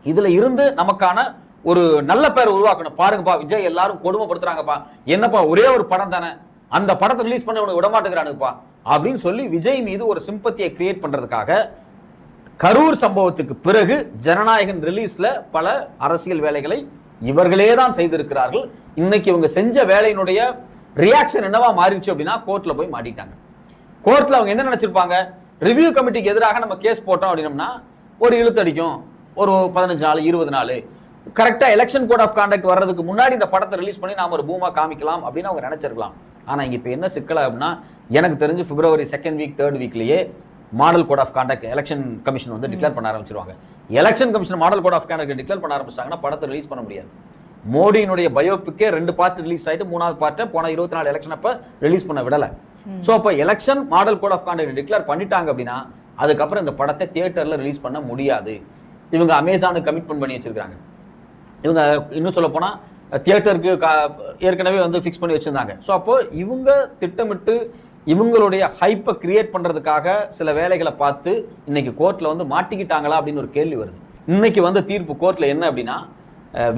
இதுல இருந்து நமக்கான ஒரு நல்ல பேர் உருவாக்கணும். பாருங்கப்பா விஜய் எல்லாரும் கொடுமைப்படுத்துறாங்கப்பா, என்னப்பா ஒரே ஒரு படம் தானே, அந்த படத்தை ரிலீஸ் பண்ண உனக்கு விடமாட்டேங்கிறானுப்பா அப்படின்னு சொல்லி விஜய் மீது ஒரு சிம்பத்தியை கிரியேட் பண்றதுக்காக கரூர் சம்பவத்துக்கு பிறகு ஜனநாயகன் ரிலீஸ்ல பல அரசியல் வேலைகளை இவர்களே தான் செய்திருக்கிறார்கள். இன்னைக்கு இவங்க செஞ்ச வேலையினுடைய ரியாக்ஷன் என்னவா மாறிடுச்சு அப்படின்னா கோர்ட்ல போய் மாட்டிட்டாங்க. கோர்ட்ல அவங்க என்ன நினைச்சிருப்பாங்க, ரிவ்யூ கமிட்டிக்கு எதிராக நம்ம கேஸ் போட்டோம் அப்படின்னம்னா ஒரு இழுத்தடிக்கும், ஒரு 15 நாள் 20 நாள் கரெக்டா எலெக்ஷன் கோட் ஆஃப் கான்டக்ட் வர்றதுக்கு முன்னாடி இந்த படத்தை ரிலீஸ் பண்ணி நாம ஒரு பூமா காமிக்கலாம் அப்படின்னு அவங்க நினைச்சிருக்கலாம். ஆனா இங்க இப்ப என்ன சிக்கலா அப்படின்னா எனக்கு தெரிஞ்சு பிப்ரவரி 2nd வீக் 3rd வீக்லயே model code of conduct election commission வந்து டிக்ளேர் பண்ண ஆரம்பிச்சிருவாங்க. Election commission model code of conduct declare பண்ண ஆரம்பிச்சிட்டாங்கன்னா படத்தை ரிலீஸ் பண்ண முடியாது. மோடியினுடைய பயோபிக்கே 2 பார்ட் ரிலீஸ் ஆயிட்டு 3வது பார்ட் போன 24 எலெக்ஷன் அப்ப ரிலீஸ் பண்ண விடல. சோ அப்ப election model code of conduct declare பண்ணிட்டாங்க அப்படின்னா அதுக்கப்புறம் இந்த படத்தை தியேட்டர்ல ரிலீஸ் பண்ண முடியாது. இவங்க அமேசானுக்கு கமிட்மெண்ட் பண்ணி வச்சிருக்காங்க. இவங்க இன்னும் சொல்ல போனா தியேட்டருக்கு ஏற்கனவே வந்து ஃபிக்ஸ் பண்ணி வச்சிருந்தாங்க. ஸோ அப்போ இவங்க திட்டமிட்டு இவங்களுடைய ஹைப்பை கிரியேட் பண்றதுக்காக சில வேலைகளை பார்த்து இன்னைக்கு கோர்ட்ல வந்து மாட்டிக்கிட்டாங்களா அப்படின்னு ஒரு கேள்வி வருது. இன்னைக்கு வந்து தீர்ப்பு கோர்ட்ல என்ன அப்படின்னா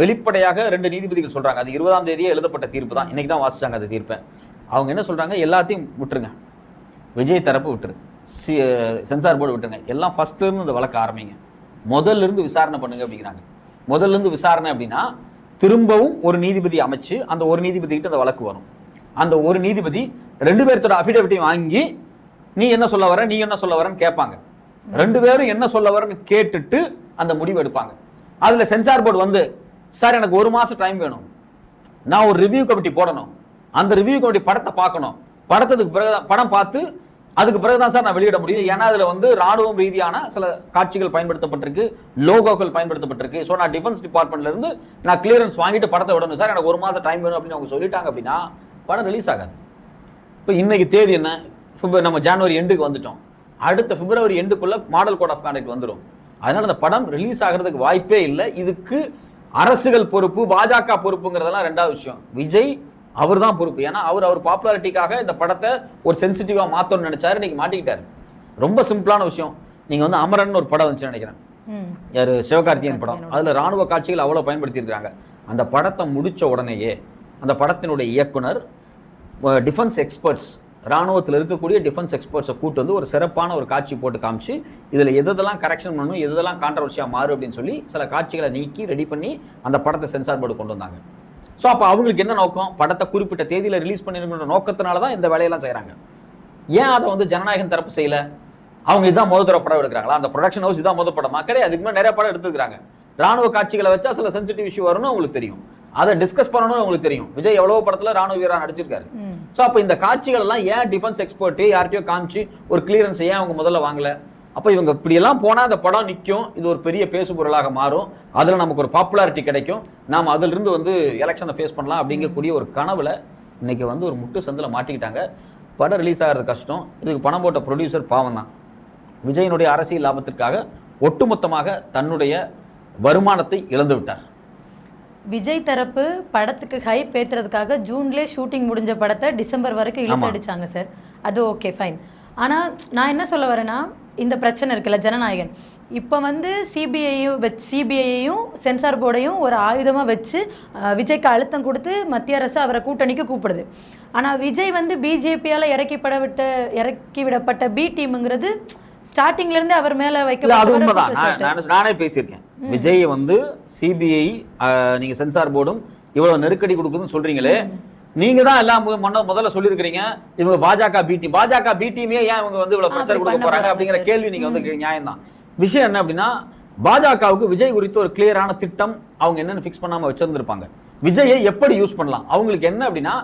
வெளிப்படையாக 2 நீதிபதிகள் சொல்றாங்க, அது 20ஆம் தேதியே எழுதப்பட்ட தீர்ப்பு தான், இன்னைக்கு தான் வாசிச்சாங்க அந்த தீர்ப்பை. அவங்க என்ன சொல்றாங்க, எல்லாத்தையும் விட்டுருங்க, விஜய் தரப்பு விட்டுரு, சென்சார் போர்டு விட்டுருங்க, எல்லாம் ஃபர்ஸ்ட்ல இருந்து இந்த வழக்கு ஆரம்பிங்க, முதல்ல இருந்து விசாரணை பண்ணுங்க அப்படிங்கிறாங்க. முதல்ல இருந்து விசாரணை அப்படின்னா திரும்பவும் ஒரு நீதிபதி அமைச்சு அந்த ஒரு நீதிபதி கிட்ட அந்த வழக்கு வரும். அந்த ஒரு நீதிபதி 2 பேர்த்தோட அஃபிடவிட்டையும் வாங்கி நீ என்ன சொல்ல வர நீ என்ன சொல்ல வரன்னு கேட்பாங்க. 2 பேரும் என்ன சொல்ல வரன்னு கேட்டுட்டு அந்த முடிவு எடுப்பாங்க. அதுல சென்சார் போர்டு வந்து சார் எனக்கு 1 மாசம் டைம் வேணும், நான் ஒரு ரிவ்யூ கமிட்டி போடணும், அந்த ரிவ்யூ கமிட்டி படத்தை பார்க்கணும், படத்துக்கு பிறகு படம் பார்த்து அதுக்கு பிறகுதான் சார் நான் வெளியிட முடியும், ஏன்னா அதுல வந்து ராணுவம் ரீதியான சில காட்சிகள் பயன்படுத்தப்பட்டிருக்கு, லோகோக்கள் பயன்படுத்தப்பட்டிருக்கு, ஸோ நான் டிஃபென்ஸ் டிபார்ட்மெண்ட்ல இருந்து நான் கிளியரன்ஸ் வாங்கிட்டு படத்தை விடணும் சார், எனக்கு 1 மாசம் டைம் வேணும் அப்படின்னு அவங்க சொல்லிட்டாங்க அப்படின்னா படம் ரிலீஸ் ஆகாது. இப்போ இன்னைக்கு தேதி என்ன, நம்ம ஜனவரி எண்டுக்கு வந்துட்டோம், அடுத்த பிப்ரவரி எண்டுக்குள்ள மாடல் கோட் ஆஃப் கான்டக்ட் வந்துடும். அதனால அந்த படம் ரிலீஸ் ஆகிறதுக்கு வாய்ப்பே இல்லை. இதுக்கு அரசுகள் பொறுப்பு, பாஜக பொறுப்புங்கிறதெல்லாம் 2வது விஷயம். விஜய் அவர் தான் பொறுப்பு. ஏன்னா அவர் பாப்புலாரிட்டிக்காக இந்த படத்தை ஒரு சென்சிட்டிவா மாத்தணும்னு நினைச்சாரு, இன்னைக்கு மாட்டிக்கிட்டாரு. ரொம்ப சிம்பிளான விஷயம். நீங்க வந்து அமரன் ஒரு படம் வந்துச்சு நினைக்கிறேன், யாரு சிவகார்த்திகேயன் படம், அதுல ராணுவ காட்சிகள் அவ்வளவு பயன்படுத்தி இருக்காங்க. அந்த படத்தை முடிச்ச உடனேயே அந்த படத்தினுடைய இயக்குனர் டிஃபென்ஸ் எக்ஸ்பர்ட்ஸ், ராணுவத்தில் இருக்கக்கூடிய டிஃபென்ஸ் எக்ஸ்பர்ட்ஸை கூட்டு வந்து ஒரு சிறப்பான ஒரு காட்சி போட்டு காமிச்சு இதில் எதெல்லாம் கரெக்ஷன் பண்ணணும், எதெல்லாம் கான்ட்ரவர்சியாக மாறும் அப்படின்னு சொல்லி சில காட்சிகளை நீக்கி ரெடி பண்ணி அந்த படத்தை சென்சார் போர்டு கொண்டு வந்தாங்க. ஸோ அப்போ அவங்களுக்கு என்ன நோக்கம், படத்தை குறிப்பிட்ட தேதியில் ரிலீஸ் பண்ணிருக்கிற நோக்கத்தினால தான் இந்த வேலையெல்லாம் செய்கிறாங்க. ஏன் அதை வந்து ஜனநாயகன் தரப்பு செய்யல? அவங்க இதுதான் முதல் தடவை படம் எடுக்கிறாங்களா? அந்த ப்ரொடக்ஷன் ஹவுஸ் இதான் முதல் படமா? கிடையாது, அதுக்கு மேலே நிறைய படம் எடுத்துக்கிறாங்க. ராணுவ காட்சிகளை வச்சா சில சென்சிட்டிவ் இஷ்யூ வரும்னு அவங்களுக்கு தெரியும். அதை டிஸ்கஸ் பண்ணணும்னு உங்களுக்கு தெரியும். விஜய் எவ்வளவு படத்துல ராணுவ வீரா நடிச்சிருக்காரு. ஸோ அப்போ இந்த காட்சிகள் எல்லாம் ஏன் டிஃபென்ஸ் எக்ஸ்பர்ட் யார்கிட்டயோ காமிச்சு ஒரு கிளியரன்ஸ் ஏன் அவங்க முதல்ல வாங்கல? அப்போ இவங்க இப்படியெல்லாம் போனால் அந்த படம் நிற்கும், இது ஒரு பெரிய பேசு பொருளாக மாறும், அதில் நமக்கு ஒரு பாப்புலாரிட்டி கிடைக்கும், நாம் அதிலிருந்து வந்து எலெக்ஷனை ஃபேஸ் பண்ணலாம் அப்படிங்கக்கூடிய ஒரு கனவுல இன்னைக்கு வந்து ஒரு முட்டு சந்தில் மாட்டிக்கிட்டாங்க. படம் ரிலீஸ் ஆகிறது கஷ்டம். இதுக்கு பணம் போட்ட ப்ரொடியூசர் பாவம் தான். விஜயனுடைய அரசியல் லாபத்திற்காக ஒட்டுமொத்தமாக தன்னுடைய வருமானத்தை இழந்து விட்டார். விஜய் தரப்பு படத்துக்கு ஹைப் ஏற்றுறதுக்காக ஜூன்லேயே ஷூட்டிங் முடிஞ்ச படத்தை டிசம்பர் வரைக்கும் இழுத்து அடிச்சாங்க சார். அது ஓகே ஃபைன். ஆனால் நான் என்ன சொல்ல வரேன்னா, இந்த பிரச்சனை இருக்குல்ல ஜனநாயகன், இப்போ வந்து சிபிஐயையும் சென்சார் போர்டையும் ஒரு ஆயுதமாக வச்சு விஜய்க்கு அழுத்தம் கொடுத்து மத்திய அரசு அவரை கூட்டணிக்கு கூப்பிடுது. ஆனால் விஜய் வந்து பிஜேபியால் இறக்கி விடப்பட்ட பி டீமுங்கிறது ஸ்டார்டிங்ல இருந்து அவர் மேல வைக்க நானே பேசியிருக்கேன். விஜய் வந்து சிபிஐ நீங்க சென்சார் போர்டும் இவ்வளவு நெருக்கடி கொடுக்குதுன்னு சொல்றீங்களே, நீங்க தான் எல்லாம் முதல்ல சொல்லியிருக்கிறீங்க இவங்க பாஜக பி டீமே ஏன் இவங்க வந்து இவ்வளவு பிரஷர் கொடுக்க போறாங்க அப்படிங்கிற கேள்வி நீங்க வந்து நியாயம் தான். விஷயம் என்ன அப்படின்னா, பாஜகவுக்கு விஜய் குறித்து ஒரு கிளியரான திட்டம் அவங்க என்னன்னு ஃபிக்ஸ் பண்ணாம வச்சிருந்திருப்பாங்க. விஜயை எப்படி யூஸ் பண்ணலாம் அவங்களுக்கு என்ன அப்படின்னா,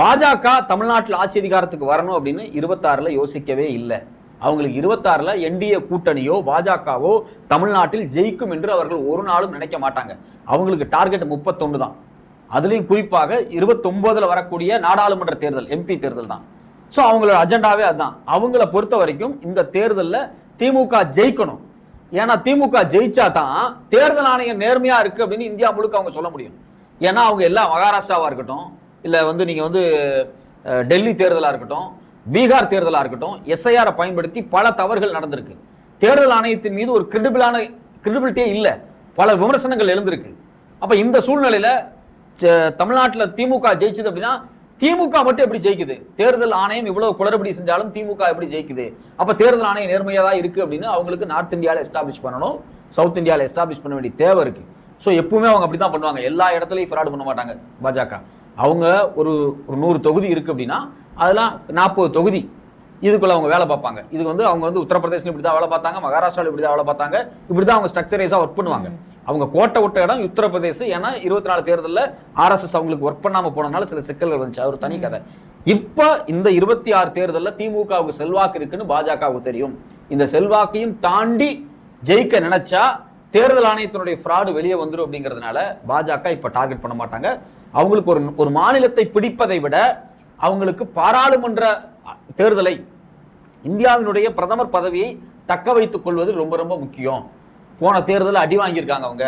பாஜக தமிழ்நாட்டில் ஆட்சி அதிகாரத்துக்கு வரணும் அப்படின்னு 26ல யோசிக்கவே இல்லை. அவங்களுக்கு 26ல என்டிஏ கூட்டணியோ பாஜகவோ தமிழ்நாட்டில் ஜெயிக்கும் என்று அவர்கள் ஒரு நாளும் நினைக்க மாட்டாங்க. அவங்களுக்கு டார்கெட் 31 தான். அதுலயும் குறிப்பாக 29ல வரக்கூடிய நாடாளுமன்ற தேர்தல் எம்பி தேர்தல் தான். ஸோ அவங்களோட அஜெண்டாவே அதுதான். அவங்கள பொறுத்த வரைக்கும் இந்த தேர்தலில் திமுக ஜெயிக்கணும். ஏன்னா திமுக ஜெயிச்சா தான் தேர்தல் ஆணையம் நேர்மையா இருக்கு அப்படின்னு இந்தியா முழுக்க அவங்க சொல்ல முடியும். ஏன்னா அவங்க எல்லாம் மகாராஷ்டிராவா இருக்கட்டும், இல்லை வந்து நீங்க வந்து டெல்லி தேர்தலா இருக்கட்டும், பீகார் தேர்தலா இருக்கட்டும், எஸ்ஐஆரை பயன்படுத்தி பல தவறுகள் நடந்திருக்கு. தேர்தல் ஆணையத்தின் மீது ஒரு கிரெடிபிலிட்டியே இல்லை, பல விமர்சனங்கள் எழுந்திருக்கு. அப்ப இந்த சூழ்நிலையில தமிழ்நாட்டில் திமுக ஜெயிச்சது அப்படின்னா திமுக மட்டும் எப்படி ஜெயிக்குது? தேர்தல் ஆணையம் இவ்வளவு குளறுபடி செஞ்சாலும் திமுக எப்படி ஜெயிக்குது? அப்ப தேர்தல் ஆணையம் நேர்மையா தான் இருக்கு அப்படின்னு அவங்களுக்கு நார்த் இந்தியாவில் எஸ்டாப்ளிஷ் பண்ணணும், சவுத் இந்தியாவில் எஸ்டாப்ளிஷ் பண்ண வேண்டிய தேவை இருக்கு. ஸோ எப்பவுமே அவங்க அப்படிதான் பண்ணுவாங்க, எல்லா இடத்துலையும் ஃப்ராட் பண்ண மாட்டாங்க பாஜக. அவங்க ஒரு 100 தொகுதி இருக்கு அப்படின்னா அதெல்லாம் 40 தொகுதி இதுக்குள்ள அவங்க வேலை பார்ப்பாங்க. இது வந்து அவங்க வந்து உத்தரப்பிரதேசம் இப்படி தான் வேலை பார்த்தாங்க, மகாராஷ்டிராவில் இப்படி தான் வேலை பார்த்தாங்க, இப்படி தான் அவங்க ஸ்ட்ரக்சரைஸாக ஒர்க் பண்ணுவாங்க. அவங்க கோட்டை விட்ட இடம் உத்தரப்பிரதேசம். ஏன்னா 24 தேர்தலில் ஆர்எஸ்எஸ் அவங்களுக்கு ஒர்க் பண்ணாமல் போனதுனால சில சிக்கல்கள் வந்துச்சு, அது ஒரு தனி கதை. இப்போ இந்த 26 தேர்தலில் திமுகவுக்கு செல்வாக்கு இருக்குன்னு பாஜகவுக்கு தெரியும். இந்த செல்வாக்கையும் தாண்டி ஜெயிக்க நினைச்சா தேர்தல் ஆணையத்தினுடைய ஃப்ராடு வெளியே வந்துடும் அப்படிங்கிறதுனால பாஜக இப்போ டார்கெட் பண்ண மாட்டாங்க. அவங்களுக்கு ஒரு மாநிலத்தை பிடிப்பதை விட அவங்களுக்கு பாராளுமன்ற தேர்தலை, இந்தியாவினுடைய பிரதமர் பதவியை தக்க வைத்துக் கொள்வது ரொம்ப ரொம்ப முக்கியம். போன தேர்தலில் அடி வாங்கியிருக்காங்க அவங்க.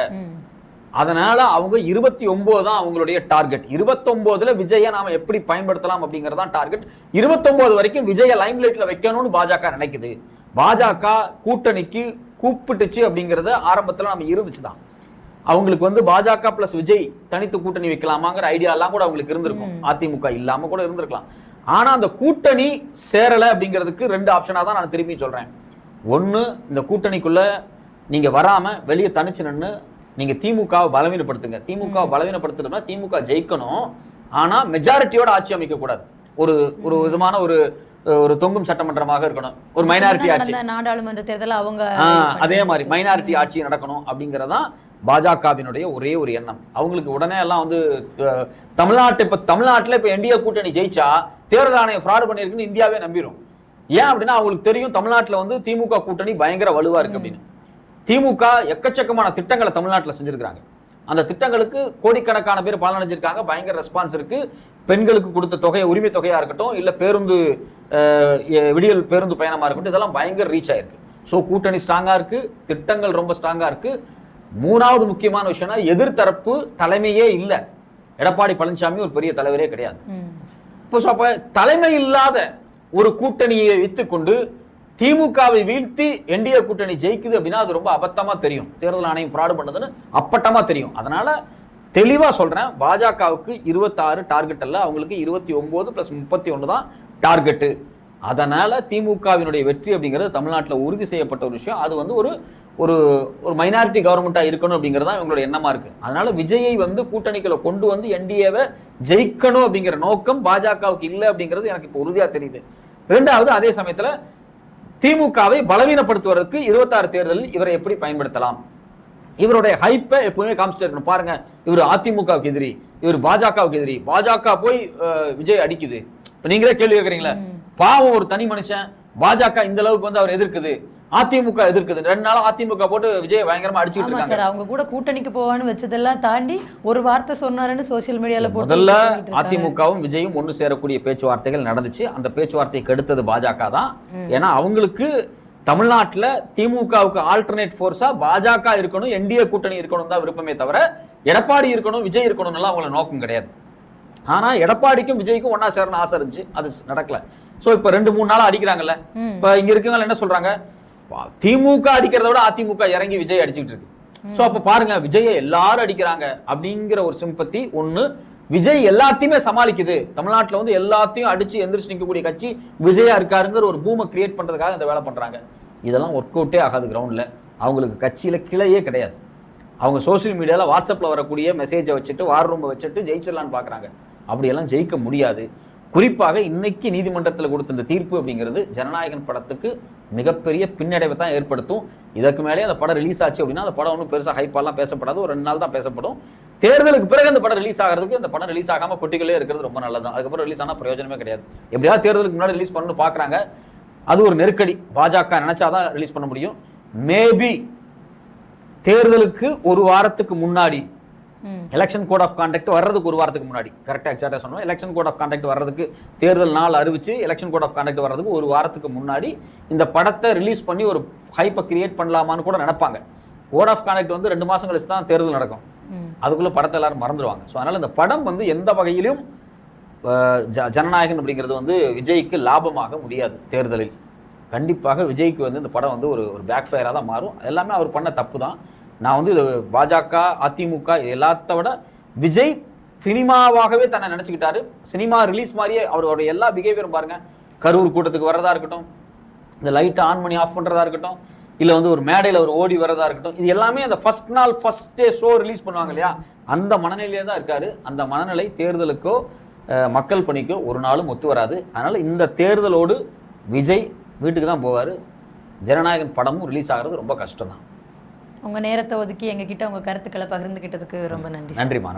அதனால அவங்க 29 தான் அவங்களுடைய டார்கெட். 29ல விஜயை நாம எப்படி பயன்படுத்தலாம் அப்படிங்கறதான் டார்கெட். 29 வரைக்கும் விஜய லைம்லைட்ல வைக்கணும்னு பாஜக நினைக்குது. பாஜக கூட்டணிக்கு கூப்பிட்டுச்சு அப்படிங்கறது ஆரம்பத்துல நம்ம இருந்துச்சுதான். அவங்களுக்கு வந்து பாஜக பிளஸ் விஜய் தனித்து கூட்டணி வைக்கலாமாங்கிற ஐடியா எல்லாம் கூட அவங்களுக்கு இருந்திருக்கும். அதிமுக இல்லாம கூட இருந்திருக்கலாம். ஆனா அந்த கூட்டணி சேரல அப்படிங்கிறதுக்கு 2 ஆப்ஷனா தான் நான் திரும்பி சொல்றேன். ஒண்ணு, இந்த கூட்டணிக்குள்ள நீங்க வராம வெளியே தனிச்சு நின்று நீங்க திமுகவை பலவீனப்படுத்துங்க. திமுக பலவீனப்படுத்துறதுனா திமுக ஜெயிக்கணும், ஆனா மெஜாரிட்டியோட ஆட்சி அமைக்க கூடாது. ஒரு விதமான ஒரு தொங்கும் சட்டமன்றமாக இருக்கணும், ஒரு மைனாரிட்டி ஆட்சி. நாடாளுமன்ற தேர்தல் அவங்க அதே மாதிரி மைனாரிட்டி ஆட்சி நடக்கணும் அப்படிங்கறதான் பாஜகவினுடைய ஒரே ஒரு எண்ணம். அவங்களுக்கு உடனே எல்லாம் வந்து தமிழ்நாட்டில் இப்ப என்டிஏ கூட்டணி ஜெயிச்சா தேர்தல் ஆணையம் ஃப்ராட் பண்ணிருக்குன்னு இந்தியாவே நம்பிடும். ஏன் அப்படின்னா அவங்களுக்கு தெரியும் தமிழ்நாட்டில் வந்து திமுக கூட்டணி பயங்கர வலுவா இருக்கு அப்படின்னு. திமுக எக்கச்சக்கமான திட்டங்களை தமிழ்நாட்டில் செஞ்சிருக்காங்க. அந்த திட்டங்களுக்கு கோடிக்கணக்கான பேர் பலனடைஞ்சிருக்காங்க, பயங்கர ரெஸ்பான்ஸ் இருக்கு. பெண்களுக்கு கொடுத்த தொகை, உரிமை தொகையா இருக்கட்டும், இல்ல விடியல் பேருந்து பயணமா இருக்கட்டும், இதெல்லாம் பயங்கர ரீச் ஆயிருக்கு. ஸோ கூட்டணி ஸ்ட்ராங்கா இருக்கு, திட்டங்கள் ரொம்ப ஸ்ட்ராங்கா இருக்கு. 3வது முக்கியமான விஷயம்னா எதிர்த்தரப்பு தலைமையே இல்லை. எடப்பாடி பழனிசாமி ஒரு பெரிய தலைவரே கிடையாது. இப்போ தலைமை இல்லாத ஒரு கூட்டணியை வைத்துக்கொண்டு திமுகவை வீழ்த்தி என்டிஏ கூட்டணி ஜெயிக்குது அப்படின்னா அது ரொம்ப அபத்தமா தெரியும். தேர்தல் ஆணையம் ஃப்ராடு பண்ணதுன்னு அப்பட்டமா தெரியும். அதனால தெளிவா சொல்றேன், பாஜகவுக்கு 26 டார்கெட் அல்ல, அவங்களுக்கு 29 + 31 தான் டார்கெட்டு. அதனால திமுகவினுடைய வெற்றி அப்படிங்கிறது தமிழ்நாட்டில் உறுதி செய்யப்பட்ட ஒரு விஷயம். அது வந்து ஒரு மைனாரிட்டி கவர்மெண்டா இருக்கணும் அப்படிங்கிறது தான் இவங்களோட எண்ணமா இருக்கு. அதனால விஜயை வந்து கூட்டணிக்குள்ள கொண்டு வந்து என்டிஏவை ஜெயிக்கணும் அப்படிங்கிற நோக்கம் பாஜகவுக்கு இல்லை அப்படிங்கிறது எனக்கு இப்போ உறுதியா தெரியுது. 2வது, அதே சமயத்துல திமுகவை பலவீனப்படுத்துவதற்கு 26 தேர்தலில் இவரை எப்படி பயன்படுத்தலாம், இவருடைய ஹைப்பை எப்பவுமே காமிச்சிட்டே இருக்கணும். பாருங்க, இவர் அதிமுகவுக்கு எதிரி, இவர் பாஜகவுக்கு எதிரி, பாஜக போய் விஜய் அடிக்குது. இப்ப நீங்களே கேள்வி கேட்கறீங்களா, பாவம் ஒரு தனி மனுஷன், பாஜக இந்த அளவுக்கு வந்து அவர் எதிர்க்குது, அதிமுக எதிர்க்குது. 2 நாள் அதிமுக போட்டு விஜய் பயங்கரமா அடிச்சுட்டு இருக்காங்க சார். அவங்க கூட கூட்டணிக்கு போவான்னு வச்சதெல்லாம் தாண்டி ஒரு வார்த்தை சொன்னாருன்னு சோசியல் மீடியால போட்டு முதல்ல அதிமுகவும் விஜயும் ஒண்ணு சேரக்கூடிய பேச்சுவார்த்தைகள் நடந்துச்சு. அந்த பேச்சுவார்த்தை கெடுத்தது பாஜக தான். ஏன்னா அவங்களுக்கு தமிழ்நாட்டுல திமுகவுக்கு ஆல்டர்னேட் ஃபோர்ஸா பாஜக இருக்கணும், என்டிஏ கூட்டணி இருக்கணும் தான் விருப்பமே தவிர எடப்பாடி இருக்கணும், விஜய் இருக்கணும்னு அவங்கள நோக்கம் கிடையாது. ஆனா எடப்பாடிக்கும் விஜய்க்கும் ஒன்னா சேரணும் ஆசை இருந்துச்சு, அது நடக்கல. சோ இப்ப 2-3 நாளா அடிக்கிறாங்கல்ல. இப்ப இங்க இருக்கவங்க என்ன சொல்றாங்க, திமுக அடிக்கிறத விட அதிமுக இறங்கி விஜய் அடிச்சுட்டு இருக்கு. சோ அப்ப பாருங்க, விஜயை எல்லாரும் அடிக்கிறாங்க அப்படிங்கிற ஒரு சிம்பத்தி ஒண்ணு. விஜய் எல்லாத்தையுமே சமாளிக்குது, தமிழ்நாட்டுல வந்து எல்லாத்தையும் அடிச்சு எந்திரிச்சு நிற்கக்கூடிய கட்சி விஜயா இருக்காருங்கிற ஒரு பூமை கிரியேட் பண்றதுக்காக இந்த வேலை பண்றாங்க. இதெல்லாம் ஒர்க் அவுட்டே ஆகாது. கிரவுண்ட்ல அவங்களுக்கு கட்சியில கிளையே கிடையாது. அவங்க சோசியல் மீடியால வாட்ஸ்அப்ல வரக்கூடிய மெசேஜை வச்சுட்டு வார் ரூமை வச்சுட்டு ஜெயிச்சிடலான்னு பாக்குறாங்க. அப்படியெல்லாம் ஜெயிக்க முடியாது. குறிப்பாக இன்னைக்கு நீதிமன்றத்தில் கொடுத்த இந்த தீர்ப்பு அப்படிங்கிறது ஜனநாயகன் படத்துக்கு மிகப்பெரிய பின்னடைவை தான் ஏற்படுத்தும். இதற்கு மேலே அந்த படம் ரிலீஸ் ஆச்சு அப்படின்னா அந்த படம் ஒன்றும் பெருசாக ஹைப்பாலாம் பேசப்படாது, ஒரு 2 நாள் தான் பேசப்படும். தேர்தலுக்கு பிறகு அந்த படம் ரிலீஸ் ஆகிறதுக்கு, அந்த படம் ரிலீஸ் ஆகாம பொட்டிகளே இருக்கிறது ரொம்ப நல்லது. அதுக்கப்புறம் ரிலீஸ் ஆனால் பிரயோஜனமே கிடையாது. எப்படியாவது தேர்தலுக்கு முன்னாடி ரிலீஸ் பண்ணணும்னு பார்க்குறாங்க. அது ஒரு நெருக்கடி. பாஜக நினைச்சாதான் ரிலீஸ் பண்ண முடியும். மேபி தேர்தலுக்கு ஒரு வாரத்துக்கு முன்னாடி, எலெக்ஷன் கோட் ஆஃப் கான்டக்ட் வர்றதுக்கு ஒரு வாரத்துக்கு முன்னாடி, கரெக்டாக எக்ஸாக்டாக சொன்னோம், எலெக்ஷன் கோட் ஆஃப் கான்டக்ட் வர்றதுக்கு, தேர்தல் நாள் அறிவிச்சு எலெக்ஷன் கோட் ஆஃப் கான்டக்ட் வர்றதுக்கு ஒரு வாரத்துக்கு முன்னாடி இந்த படத்தை ரிலீஸ் பண்ணி ஒரு ஹைப்பை கிரியேட் பண்ணலாமான்னு கூட நினைப்பாங்க. கோட் ஆஃப் கான்டக்ட் வந்து 2 மாசம் கழிச்சு தான் தேர்தல் நடக்கும். அதுக்குள்ள படத்தை எல்லாரும் மறந்துடுவாங்க. ஸோ அதனால இந்த படம் வந்து எந்த வகையிலும் ஜனநாயகன் அப்படிங்கிறது வந்து விஜய்க்கு லாபமாக முடியாது. தேர்தலில் கண்டிப்பாக விஜய்க்கு வந்து இந்த படம் வந்து ஒரு பேக் ஃபயராக தான் மாறும். எல்லாமே அவர் பண்ண தப்பு தான். நான் வந்து இது பாஜக, அதிமுக எல்லாத்த விட விஜய் சினிமாவாகவே தன்னை நினச்சிக்கிட்டாரு. சினிமா ரிலீஸ் மாதிரியே அவரோட எல்லா பிஹேவியரும் பாருங்க. கரூர் கூட்டத்துக்கு வர்றதா இருக்கட்டும், இந்த லைட்டை ஆன் பண்ணி ஆஃப் பண்ணுறதா இருக்கட்டும், இல்லை வந்து ஒரு மேடையில் ஒரு ஓடி வரதா இருக்கட்டும், இது எல்லாமே அந்த ஃபர்ஸ்ட் நாள் ஃபர்ஸ்ட் டே ஷோ ரிலீஸ் பண்ணுவாங்க இல்லையா, அந்த மனநிலையே தான் இருக்காரு. அந்த மனநிலை தேர்தலுக்கோ மக்கள் பணிக்கோ ஒரு நாளும் ஒத்து வராது. அதனால் இந்த தேர்தலோடு விஜய் வீட்டுக்கு தான் போவார். ஜனநாயகன் படமும் ரிலீஸ் ஆகிறது ரொம்ப கஷ்டம் தான். உங்கள் நேரத்தை ஒதுக்கி எங்ககிட்ட உங்கள் கருத்துக்களை பகிர்ந்துக்கிட்டதுக்கு ரொம்ப நன்றி. நன்றிம்மா.